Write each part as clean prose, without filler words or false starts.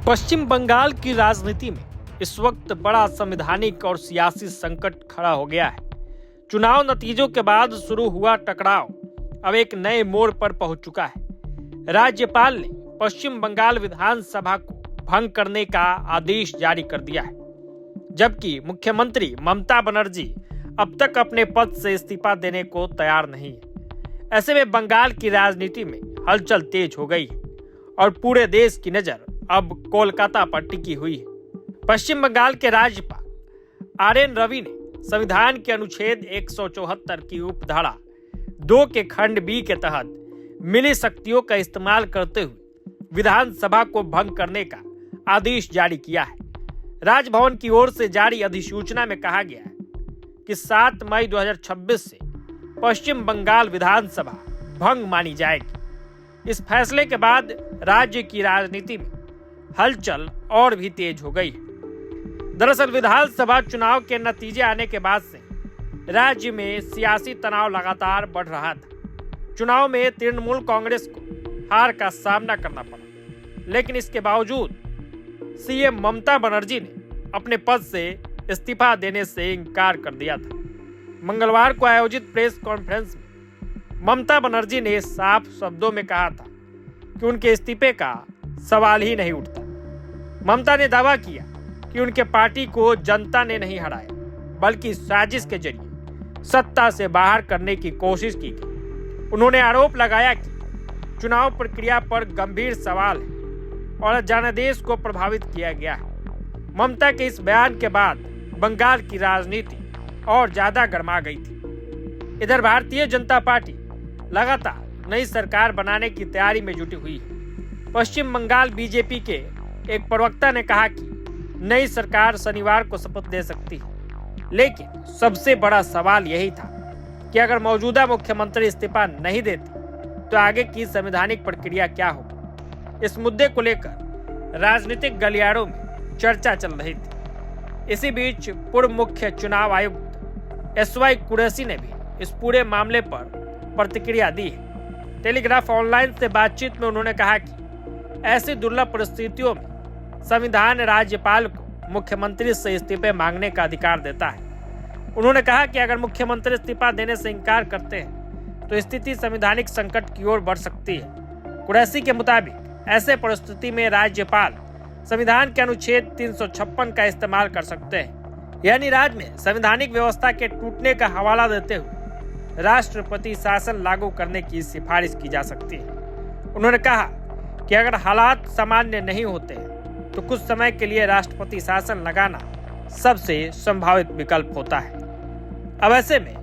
पश्चिम बंगाल की राजनीति में इस वक्त बड़ा संवैधानिक और सियासी संकट खड़ा हो गया है। चुनाव नतीजों के बाद शुरू हुआ टकराव अब एक नए मोड़ पर पहुंच चुका है। राज्यपाल ने पश्चिम बंगाल विधानसभा को भंग करने का आदेश जारी कर दिया है, जबकि मुख्यमंत्री ममता बनर्जी अब तक अपने पद से इस्तीफा देने को तैयार नहीं है। ऐसे में बंगाल की राजनीति में हलचल तेज हो गई है और पूरे देश की नजर अब कोलकाता पर टिकी हुई है। पश्चिम बंगाल के राज्यपाल आर.एन. रवि ने संविधान के अनुच्छेद 174 की उपधारा 2 के खंड बी के तहत मिली शक्तियों का इस्तेमाल करते हुए विधानसभा को भंग करने का आदेश जारी किया है। राजभवन की ओर से जारी अधिसूचना में कहा गया है कि 7 मई 2026 से पश्चिम बंगाल विधानसभा भंग मानी जाएगी। इस फैसले के बाद राज्य की राजनीति में हलचल और भी तेज हो गई है। दरअसल विधानसभा चुनाव के नतीजे आने के बाद से राज्य में सियासी तनाव लगातार बढ़ रहा था। चुनाव में तृणमूल कांग्रेस को हार का सामना करना पड़ा, लेकिन इसके बावजूद सीएम ममता बनर्जी ने अपने पद से इस्तीफा देने से इनकार कर दिया था। मंगलवार को आयोजित प्रेस कॉन्फ्रेंस में ममता बनर्जी ने साफ शब्दों में कहा था कि उनके इस्तीफे का सवाल ही नहीं उठता। ममता ने दावा किया कि उनके पार्टी को जनता ने नहीं हराया, बल्कि साजिश के जरिए सत्ता से बाहर करने की कोशिश की गई। उन्होंने आरोप लगाया कि चुनाव प्रक्रिया पर गंभीर सवाल है और जनादेश को प्रभावित किया गया है। ममता के इस बयान के बाद बंगाल की राजनीति और ज्यादा गर्मा गई थी। इधर भारतीय जनता पार्टी लगातार नई सरकार बनाने की तैयारी में जुटी हुई है। पश्चिम बंगाल बीजेपी के एक प्रवक्ता ने कहा कि नई सरकार शनिवार को शपथ ले सकती है, लेकिन सबसे बड़ा सवाल यही था कि अगर मौजूदा मुख्यमंत्री इस्तीफा नहीं देती तो आगे की संवैधानिक प्रक्रिया क्या होगी। इस मुद्दे को लेकर राजनीतिक गलियारों में चर्चा चल रही थी। इसी बीच पूर्व मुख्य चुनाव आयुक्त एस.वाई. कुरैशी ने भी इस पूरे मामले पर प्रतिक्रिया दी है। टेलीग्राफ ऑनलाइन से बातचीत में उन्होंने कहा कि ऐसी दुर्लभ परिस्थितियों में संविधान राज्यपाल को मुख्यमंत्री से इस्तीफे मांगने का अधिकार देता है। उन्होंने कहा कि अगर मुख्यमंत्री इस्तीफा देने से इनकार करते हैं तो स्थिति संवैधानिक संकट की ओर बढ़ सकती है। कुरैशी के मुताबिक ऐसे परिस्थिति में राज्यपाल संविधान के अनुच्छेद 356 का इस्तेमाल कर सकते हैं, यानी राज्य में संवैधानिक व्यवस्था के टूटने का हवाला देते हुए राष्ट्रपति शासन लागू करने की सिफारिश की जा सकती है। उन्होंने कहा कि अगर हालात सामान्य नहीं होते तो कुछ समय के लिए राष्ट्रपति शासन लगाना सबसे संभावित विकल्प होता है। अब ऐसे में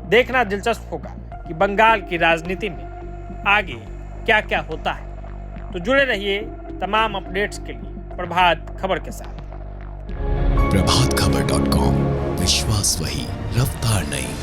देखना दिलचस्प होगा कि बंगाल की राजनीति में आगे क्या क्या होता है। तो जुड़े रहिए तमाम अपडेट्स के लिए प्रभात खबर के साथ। प्रभातखबर.com, विश्वास वही, रफ्तार नहीं।